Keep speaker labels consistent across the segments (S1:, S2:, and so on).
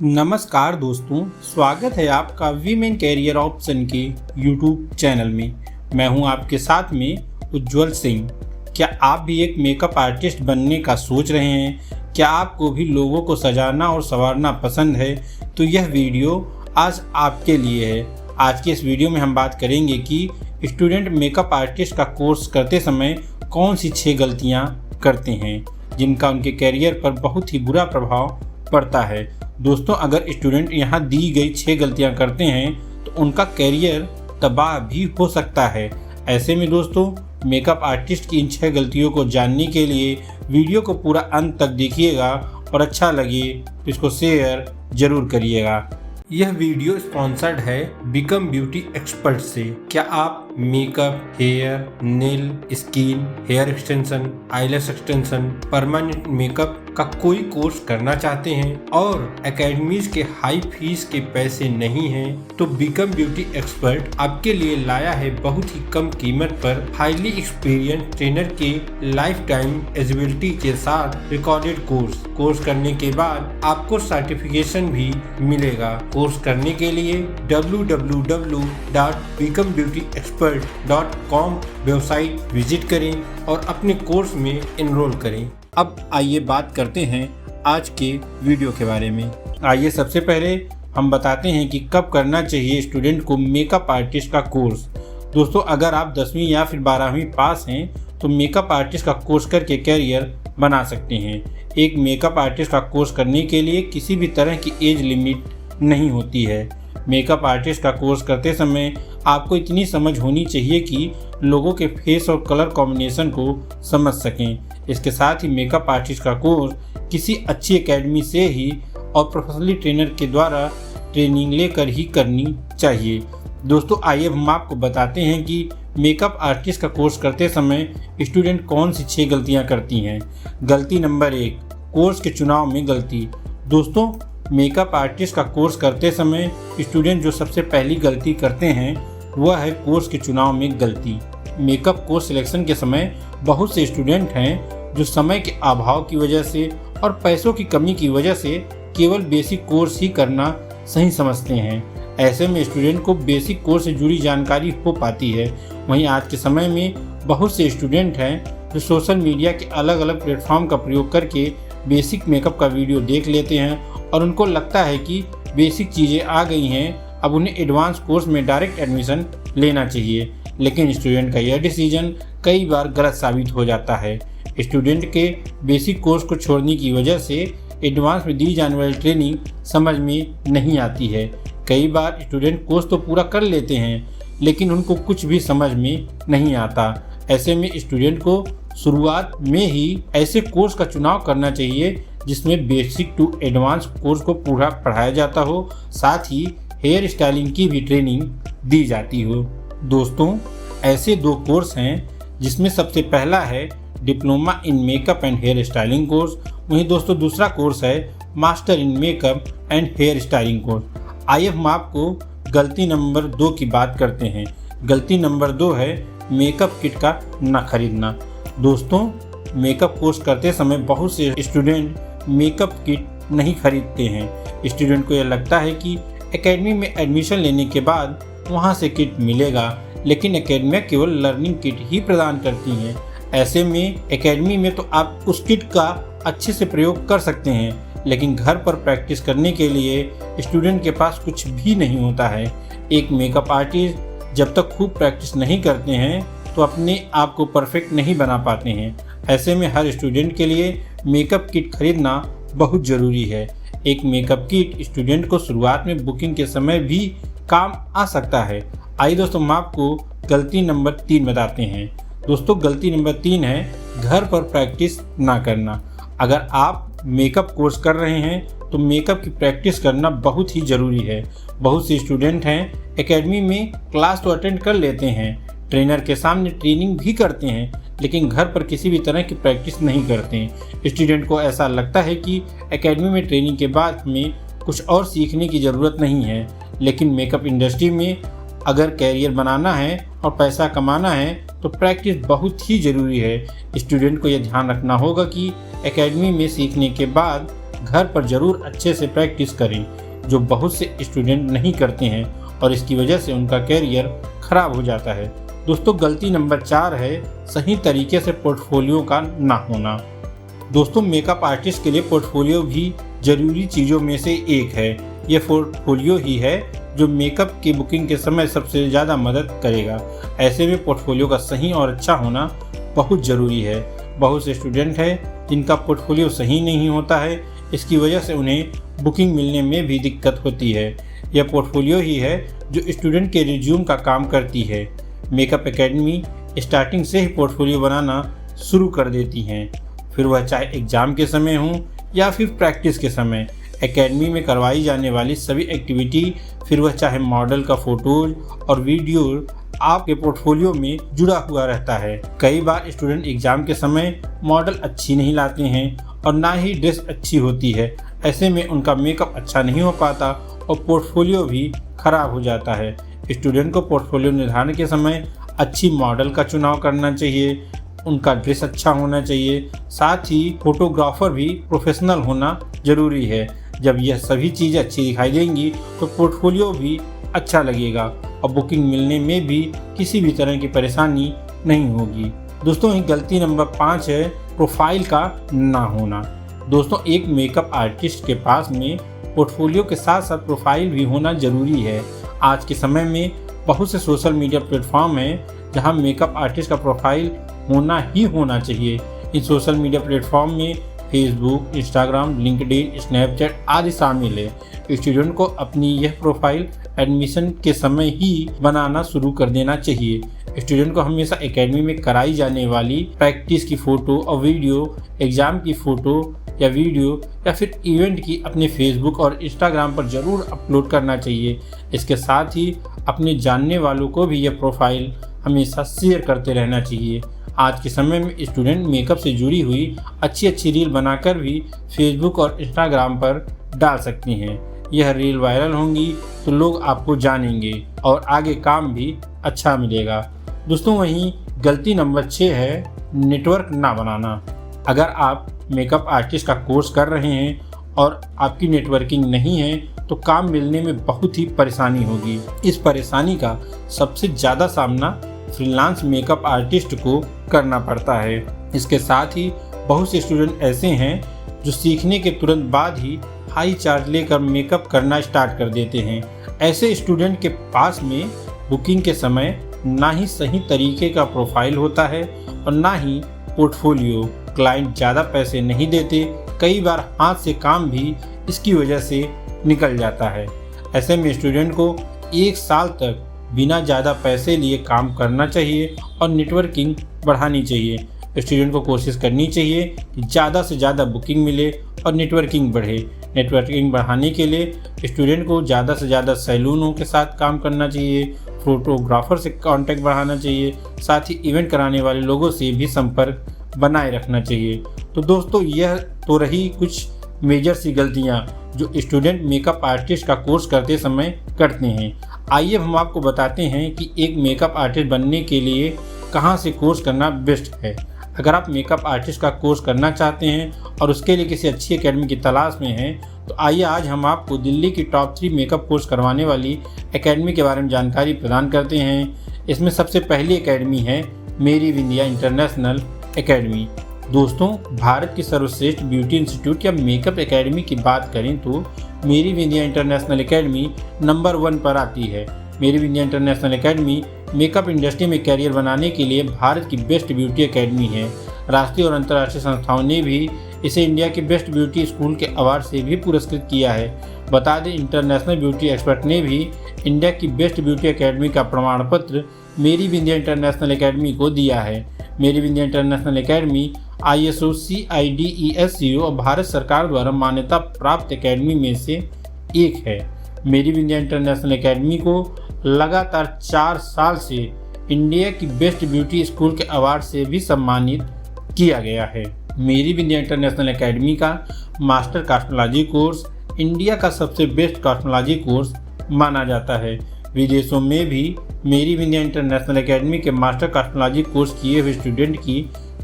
S1: नमस्कार दोस्तों, स्वागत है आपका वीमेन कैरियर ऑप्शन के यूट्यूब चैनल में। मैं हूं आपके साथ में उज्जवल सिंह। क्या आप भी एक मेकअप आर्टिस्ट बनने का सोच रहे हैं? क्या आपको भी लोगों को सजाना और संवारना पसंद है? तो यह वीडियो आज आपके लिए है। आज के इस वीडियो में हम बात करेंगे कि स्टूडेंट मेकअप आर्टिस्ट का कोर्स करते समय कौन सी 6 गलतियां करते हैं जिनका उनके कैरियर पर बहुत ही बुरा प्रभाव पड़ता है। दोस्तों, अगर स्टूडेंट यहाँ दी गई 6 गलतियाँ करते हैं तो उनका कैरियर तबाह भी हो सकता है। ऐसे में दोस्तों, मेकअप आर्टिस्ट की इन 6 गलतियों को जानने के लिए वीडियो को पूरा अंत तक देखिएगा और अच्छा लगे तो इसको शेयर जरूर करिएगा। यह वीडियो स्पॉन्सर्ड है बिकम ब्यूटी एक्सपर्ट से। क्या आप makeup, hair, nail, skin, hair extension, eyelash extension, permanent makeup का कोई कोर्स करना चाहते हैं और एकेडमीज के हाई फीस के पैसे नहीं हैं, तो बिकम ब्यूटी एक्सपर्ट आपके लिए लाया है बहुत ही कम कीमत पर हाईली एक्सपीरियंस ट्रेनर के लाइफ टाइम एलिजिबिलिटी के साथ रिकॉर्डेड कोर्स करने के बाद आपको सर्टिफिकेशन भी मिलेगा। कोर्स करने के लिए www.becombeautyexpert.com वेबसाइट विजिट करें और अपने कोर्स में एनरोल करें। अब आइए बात करते हैं आज के वीडियो के बारे में। आइए सबसे पहले हम बताते हैं कि कब करना चाहिए स्टूडेंट को मेकअप आर्टिस्ट का कोर्स। दोस्तों, अगर आप 10वीं या फिर 12वीं पास हैं तो मेकअप आर्टिस्ट का कोर्स करके कैरियर बना सकते हैं। एक मेकअप आर्टिस्ट का कोर्स करने के लिए किसी भी तरह की एज लिमिट नहीं होती है। मेकअप आर्टिस्ट का कोर्स करते समय आपको इतनी समझ होनी चाहिए कि लोगों के फेस और कलर कॉम्बिनेशन को समझ सकें। इसके साथ ही मेकअप आर्टिस्ट का कोर्स किसी अच्छी एकेडमी से ही और प्रोफेशनली ट्रेनर के द्वारा ट्रेनिंग लेकर ही करनी चाहिए। दोस्तों, आइए हम आपको बताते हैं कि मेकअप आर्टिस्ट का कोर्स करते समय स्टूडेंट कौन सी 6 गलतियां करती हैं। गलती नंबर 1, कोर्स के चुनाव में गलती। दोस्तों, मेकअप आर्टिस्ट का कोर्स करते समय स्टूडेंट जो सबसे पहली गलती करते हैं वह है कोर्स के चुनाव में गलती। मेकअप कोर्स सिलेक्शन के समय बहुत से स्टूडेंट हैं जो समय के अभाव की वजह से और पैसों की कमी की वजह से केवल बेसिक कोर्स ही करना सही समझते हैं। ऐसे में स्टूडेंट को बेसिक कोर्स से जुड़ी जानकारी हो पाती है। वहीं आज के समय में बहुत से स्टूडेंट हैं जो सोशल मीडिया के अलग अलग प्लेटफॉर्म का प्रयोग करके बेसिक मेकअप का वीडियो देख लेते हैं और उनको लगता है कि बेसिक चीज़ें आ गई हैं, अब उन्हें एडवांस कोर्स में डायरेक्ट एडमिशन लेना चाहिए। लेकिन स्टूडेंट का यह डिसीजन कई बार गलत साबित हो जाता है। स्टूडेंट के बेसिक कोर्स को छोड़ने की वजह से एडवांस में दी जाने वाली ट्रेनिंग समझ में नहीं आती है। कई बार स्टूडेंट कोर्स तो पूरा कर लेते हैं लेकिन उनको कुछ भी समझ में नहीं आता। ऐसे में स्टूडेंट को शुरुआत में ही ऐसे कोर्स का चुनाव करना चाहिए जिसमें बेसिक टू एडवांस कोर्स को पूरा पढ़ाया जाता हो, साथ ही हेयर स्टाइलिंग की भी ट्रेनिंग दी जाती हो। दोस्तों, ऐसे 2 कोर्स हैं जिसमें सबसे पहला है diploma in makeup and hair styling course. वहीं दोस्तों दूसरा कोर्स है master in makeup and hair styling course. आइए हम आपको गलती नंबर 2 की बात करते हैं। गलती नंबर 2 है मेकअप किट का न खरीदना। दोस्तों, मेकअप कोर्स करते समय बहुत से स्टूडेंट मेकअप किट नहीं खरीदते हैं। स्टूडेंट को यह लगता है कि एकेडमी में एडमिशन लेने के बाद वहां से किट मिलेगा, लेकिन एकेडमी केवल लर्निंग किट ही प्रदान करती हैं। ऐसे में एकेडमी में तो आप उस किट का अच्छे से प्रयोग कर सकते हैं, लेकिन घर पर प्रैक्टिस करने के लिए स्टूडेंट के पास कुछ भी नहीं होता है। एक मेकअप आर्टिस्ट जब तक खूब प्रैक्टिस नहीं करते हैं तो अपने आप को परफेक्ट नहीं बना पाते हैं। ऐसे में हर स्टूडेंट के लिए मेकअप किट खरीदना बहुत ज़रूरी है। एक मेकअप किट स्टूडेंट को शुरुआत में बुकिंग के समय भी काम आ सकता है। आइए दोस्तों, हम आपको गलती नंबर 3 बताते हैं। दोस्तों, गलती नंबर 3 है घर पर प्रैक्टिस ना करना। अगर आप मेकअप कोर्स कर रहे हैं तो मेकअप की प्रैक्टिस करना बहुत ही ज़रूरी है। बहुत से स्टूडेंट हैं एकेडमी में क्लास तो अटेंड कर लेते हैं, ट्रेनर के सामने ट्रेनिंग भी करते हैं, लेकिन घर पर किसी भी तरह की प्रैक्टिस नहीं करते हैं। स्टूडेंट को ऐसा लगता है कि एकेडमी में ट्रेनिंग के बाद में कुछ और सीखने की ज़रूरत नहीं है, लेकिन मेकअप इंडस्ट्री में अगर कैरियर बनाना है और पैसा कमाना है तो प्रैक्टिस बहुत ही ज़रूरी है। स्टूडेंट को यह ध्यान रखना होगा कि एकेडमी में सीखने के बाद घर पर ज़रूर अच्छे से प्रैक्टिस करें, जो बहुत से स्टूडेंट नहीं करते हैं और इसकी वजह से उनका कैरियर खराब हो जाता है। दोस्तों, गलती नंबर 4 है सही तरीके से पोर्टफोलियो का ना होना। दोस्तों, मेकअप आर्टिस्ट के लिए पोर्टफोलियो भी ज़रूरी चीज़ों में से एक है। यह पोर्टफोलियो ही है जो मेकअप की बुकिंग के समय सबसे ज़्यादा मदद करेगा। ऐसे में पोर्टफोलियो का सही और अच्छा होना बहुत ज़रूरी है। बहुत से स्टूडेंट हैं जिनका पोर्टफोलियो सही नहीं होता है, इसकी वजह से उन्हें बुकिंग मिलने में भी दिक्कत होती है। यह पोर्टफोलियो ही है जो स्टूडेंट के रिज्यूम का काम करती है। मेकअप एकेडमी स्टार्टिंग से ही पोर्टफोलियो बनाना शुरू कर देती हैं, फिर वह चाहे एग्ज़ाम के समय हो या फिर प्रैक्टिस के समय। एकेडमी में करवाई जाने वाली सभी एक्टिविटी, फिर वह चाहे मॉडल का फ़ोटोज़ और वीडियो, आपके पोर्टफोलियो में जुड़ा हुआ रहता है। कई बार स्टूडेंट एग्ज़ाम के समय मॉडल अच्छी नहीं लाते हैं और ना ही ड्रेस अच्छी होती है। ऐसे में उनका मेकअप अच्छा नहीं हो पाता और पोर्टफोलियो भी खराब हो जाता है। स्टूडेंट को पोर्टफोलियो निर्धारण के समय अच्छी मॉडल का चुनाव करना चाहिए, उनका ड्रेस अच्छा होना चाहिए, साथ ही फोटोग्राफर भी प्रोफेशनल होना ज़रूरी है। जब यह सभी चीज़ें अच्छी दिखाई देंगी तो पोर्टफोलियो भी अच्छा लगेगा और बुकिंग मिलने में भी किसी भी तरह की परेशानी नहीं होगी। दोस्तों, गलती नंबर 5 है प्रोफाइल का ना होना। दोस्तों, एक मेकअप आर्टिस्ट के पास में पोर्टफोलियो के साथ साथ प्रोफाइल भी होना ज़रूरी है। आज के समय में बहुत से सोशल मीडिया प्लेटफॉर्म हैं जहां मेकअप आर्टिस्ट का प्रोफाइल होना ही होना चाहिए। इन सोशल मीडिया प्लेटफॉर्म में फेसबुक, इंस्टाग्राम, लिंक्डइन, स्नैपचैट आदि शामिल है। स्टूडेंट को अपनी यह प्रोफाइल एडमिशन के समय ही बनाना शुरू कर देना चाहिए। स्टूडेंट को हमेशा एकेडमी में कराई जाने वाली प्रैक्टिस की फ़ोटो और वीडियो, एग्ज़ाम की फ़ोटो या वीडियो या फिर इवेंट की अपने फेसबुक और इंस्टाग्राम पर ज़रूर अपलोड करना चाहिए। इसके साथ ही अपने जानने वालों को भी यह प्रोफाइल हमेशा शेयर करते रहना चाहिए। आज के समय में स्टूडेंट मेकअप से जुड़ी हुई अच्छी रील बनाकर भी फेसबुक और इंस्टाग्राम पर डाल सकती हैं। यह रील वायरल होंगी तो लोग आपको जानेंगे और आगे काम भी अच्छा मिलेगा। दोस्तों, वहीं गलती नंबर 6 है नेटवर्क ना बनाना। अगर आप मेकअप आर्टिस्ट का कोर्स कर रहे हैं और आपकी नेटवर्किंग नहीं है तो काम मिलने में बहुत ही परेशानी होगी। इस परेशानी का सबसे ज़्यादा सामना फ्रीलांस मेकअप आर्टिस्ट को करना पड़ता है। इसके साथ ही बहुत से स्टूडेंट ऐसे हैं जो सीखने के तुरंत बाद ही हाई चार्ज लेकर मेकअप करना स्टार्ट कर देते हैं। ऐसे स्टूडेंट के पास में बुकिंग के समय ना ही सही तरीके का प्रोफाइल होता है और ना ही पोर्टफोलियो। क्लाइंट ज़्यादा पैसे नहीं देते, कई बार हाथ से काम भी इसकी वजह से निकल जाता है। ऐसे में स्टूडेंट को 1 साल तक बिना ज़्यादा पैसे लिए काम करना चाहिए और नेटवर्किंग बढ़ानी चाहिए। स्टूडेंट को कोशिश करनी चाहिए कि ज़्यादा से ज़्यादा बुकिंग मिले और नेटवर्किंग बढ़े। नेटवर्किंग बढ़ाने के लिए स्टूडेंट को ज़्यादा से ज़्यादा सैलूनों के साथ काम करना चाहिए, फोटोग्राफर से कांटेक्ट बढ़ाना चाहिए, साथ ही इवेंट कराने वाले लोगों से भी संपर्क बनाए रखना चाहिए। तो दोस्तों, यह तो रही कुछ मेजर सी गलतियाँ जो स्टूडेंट मेकअप आर्टिस्ट का कोर्स करते समय करते हैं। आइए हम आपको बताते हैं कि एक मेकअप आर्टिस्ट बनने के लिए कहां से कोर्स करना बेस्ट है। अगर आप मेकअप आर्टिस्ट का कोर्स करना चाहते हैं और उसके लिए किसी अच्छी एकेडमी की तलाश में हैं तो आइए आज हम आपको दिल्ली की टॉप 3 मेकअप कोर्स करवाने वाली एकेडमी के बारे में जानकारी प्रदान करते हैं। इसमें सबसे पहली एकेडमी है मेरी विंध्या इंटरनेशनल एकेडमी। दोस्तों, भारत की सर्वश्रेष्ठ ब्यूटी इंस्टीट्यूट या मेकअप एकेडमी की बात करें तो मेरी विंध्या इंटरनेशनल एकेडमी नंबर 1 पर आती है। मेरी Vindhya international academy makeup industry में करियर बनाने के लिए भारत की बेस्ट ब्यूटी एकेडमी है। राष्ट्रीय और अंतर्राष्ट्रीय संस्थाओं ने भी इसे इंडिया के बेस्ट ब्यूटी स्कूल के अवार्ड से भी पुरस्कृत किया है। बता दें, इंटरनेशनल ब्यूटी एक्सपर्ट ने भी इंडिया की बेस्ट ब्यूटी एकेडमी का प्रमाण पत्र मेरी विंध्या इंटरनेशनल एकेडमी को दिया है। मेरी Vindhya international academy ISO CIDESCO और भारत सरकार द्वारा मान्यता प्राप्त एकेडमी में से एक है। मेरी विंध्या इंटरनेशनल एकेडमी को लगातार 4 साल से इंडिया की बेस्ट ब्यूटी स्कूल के अवार्ड से भी सम्मानित किया गया है। मेरी विंध्या इंटरनेशनल एकेडमी का मास्टर कॉस्मेटोलॉजी कोर्स इंडिया का सबसे बेस्ट कॉस्मेटोलॉजी कोर्स माना जाता है। विदेशों में भी मेरी विंध्या इंटरनेशनल एकेडमी के मास्टर कॉस्मेटोलॉजी कोर्स किए हुए स्टूडेंट की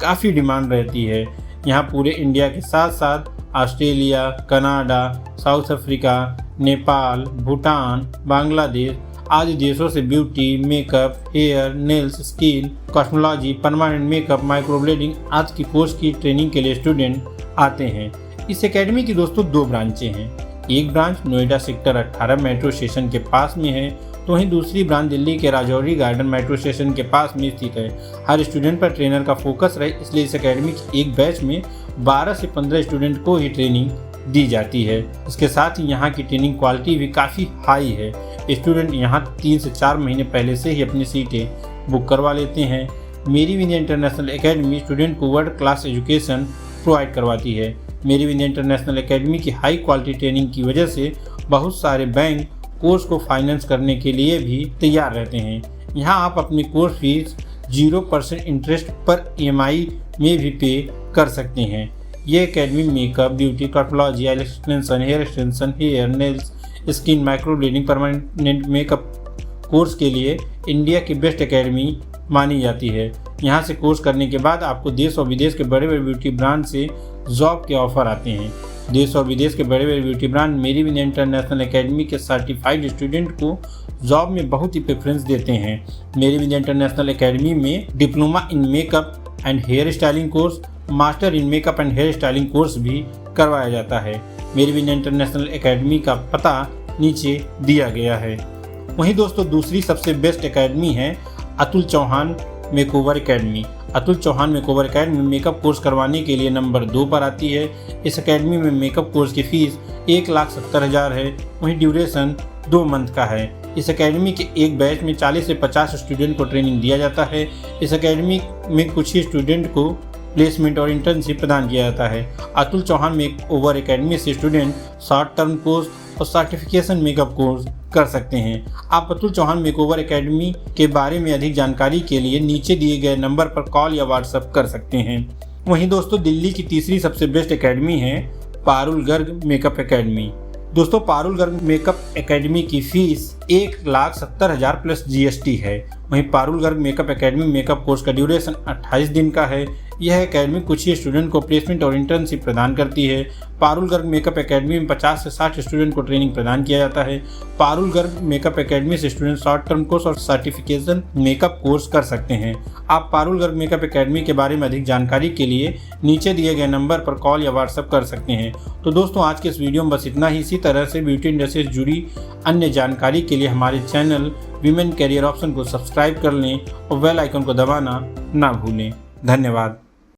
S1: काफ़ी डिमांड रहती है। यहाँ पूरे इंडिया के साथ साथ Australia, Canada, South Africa, Nepal, Bhutan, Bangladesh आदि देशों से beauty, makeup, hair, nails, skin, cosmetology, permanent makeup, microblading आदि की कोर्स की ट्रेनिंग के लिए स्टूडेंट आते हैं। इस एकेडमी की दोस्तों 2 ब्रांचें हैं। एक branch Noida sector 18 metro station के पास में है, तो वहीं दूसरी ब्रांच दिल्ली के राजौरी गार्डन मेट्रो स्टेशन के पास में स्थित है। हर स्टूडेंट पर ट्रेनर का फोकस रहे, इसलिए इस एकेडमी की एक बैच में 12 से 15 स्टूडेंट को ही ट्रेनिंग दी जाती है। इसके साथ ही यहाँ की ट्रेनिंग क्वालिटी भी काफ़ी हाई है। स्टूडेंट यहाँ 3 से 4 महीने पहले से ही अपनी सीटें बुक करवा लेते हैं। Meri Vindhya International academy student को वर्ल्ड क्लास एजुकेशन प्रोवाइड करवाती है। मेरी विंध्य इंटरनेशनल एकेडमी की हाई क्वालिटी ट्रेनिंग की वजह से बहुत सारे बैंक कोर्स को फाइनेंस करने के लिए भी तैयार रहते हैं। यहाँ आप अपनी कोर्स फीस 0% इंटरेस्ट पर EMI में भी पे कर सकते हैं। ये academy makeup, beauty, cosmetology, eye extension, hair extension, hair, nails, skin, microblading, permanent makeup course के लिए इंडिया की बेस्ट एकेडमी मानी जाती है। यहाँ से कोर्स करने के बाद आपको देश और विदेश के बड़े बड़े ब्यूटी ब्रांड से जॉब के ऑफर आते हैं। देश और विदेश के बड़े बड़े beauty brand Meri Vindhya International Academy के सर्टिफाइड स्टूडेंट को जॉब में बहुत ही प्रेफरेंस देते हैं। मेरी विंध्य इंटरनेशनल एकेडमी में diploma in makeup and hair styling course, master in makeup and hair styling course भी करवाया जाता है। मेरी विंध्य इंटरनेशनल एकेडमी का पता नीचे दिया गया है। वहीं दोस्तों दूसरी सबसे बेस्ट एकेडमी है Atul Chauhan Makeover Academy. Atul Chauhan Makeover Academy makeup course करवाने के लिए नंबर 2 पर आती है। इस एकेडमी में मेकअप कोर्स की फीस 1,70,000 है। वहीं ड्यूरेशन 2 मंथ का है। इस एकेडमी के एक बैच में 40 से 50 स्टूडेंट को ट्रेनिंग दिया जाता है। इस एकेडमी में कुछ ही स्टूडेंट को प्लेसमेंट और इंटर्नशिप प्रदान किया जाता है। अतुल चौहान मेकओवर एकेडमी से स्टूडेंट शॉर्ट टर्म कोर्स और सर्टिफिकेशन मेकअप कोर्स कर सकते हैं। आप अतुल चौहान मेकओवर एकेडमी के बारे में अधिक जानकारी के लिए नीचे दिए गए नंबर पर कॉल या व्हाट्सएप कर सकते हैं। वहीं दोस्तों दिल्ली की तीसरी सबसे बेस्ट एकेडमी है पारुल गर्ग मेकअप एकेडमी। दोस्तों पारुल गर्ग मेकअप एकेडमी की फीस 1,70,000 प्लस GST है। वहीं Parul Garg makeup academy makeup course का ड्यूरेशन 28 दिन का है। यह एकेडमी कुछ ही स्टूडेंट को प्लेसमेंट और इंटर्नशिप प्रदान करती है। पारुल गर्ग मेकअप एकेडमी में 50 से 60 स्टूडेंट को ट्रेनिंग प्रदान किया जाता है। पारुल गर्ग मेकअप एकेडमी से स्टूडेंट शॉर्ट टर्म कोर्स और सर्टिफिकेशन मेकअप कोर्स कर सकते हैं। आप पारुल गर्ग मेकअप एकेडमी के बारे में अधिक जानकारी के लिए नीचे दिए गए नंबर पर कॉल या व्हाट्सएप कर सकते हैं। तो दोस्तों आज के इस वीडियो में बस इतना ही। इसी तरह से ब्यूटी इंडस्ट्री से जुड़ी अन्य जानकारी के लिए हमारे चैनल विमेन कैरियर ऑप्शन को सब्सक्राइब कर लें और बेल आइकन को दबाना ना भूलें। धन्यवाद।